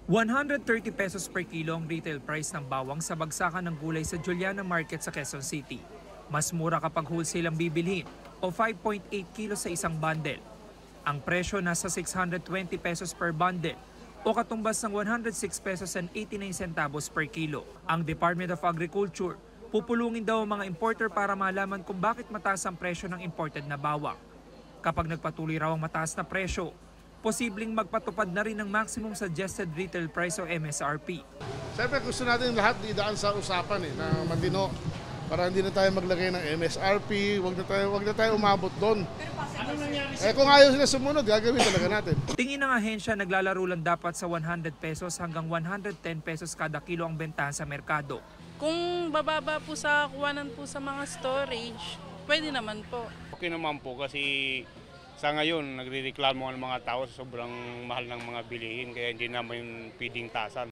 130 pesos per kilo ang retail price ng bawang sa bagsakan ng gulay sa Juliana Market sa Quezon City. Mas mura kapag wholesale ang bibilhin o 5.8 kilos sa isang bundle. Ang presyo nasa 620 pesos per bundle o katumbas ng 106 pesos and 89 centavos per kilo. Ang Department of Agriculture pupulungin daw ang mga importer para malaman kung bakit mataas ang presyo ng imported na bawang. Kapag nagpatuloy raw ang mataas na presyo, posibleng magpatupad na rin ng maximum suggested retail price o MSRP. Siyempre gusto natin lahat idaan sa usapan na matino para hindi na tayo maglagay ng MSRP, wag na tayo umabot doon. Kung ayaw sila sumunod, gagawin talaga natin. Tingin ng ahensya, naglalaro lang dapat sa 100 pesos hanggang 110 pesos kada kilo ang bentahan sa merkado. Kung bababa po sa kuwanan po sa mga storage, pwede naman po. Okay naman po kasi sa ngayon nagrereklamo ang mga tao sa sobrang mahal ng mga bilihin kaya hindi naman pwedeng tasan.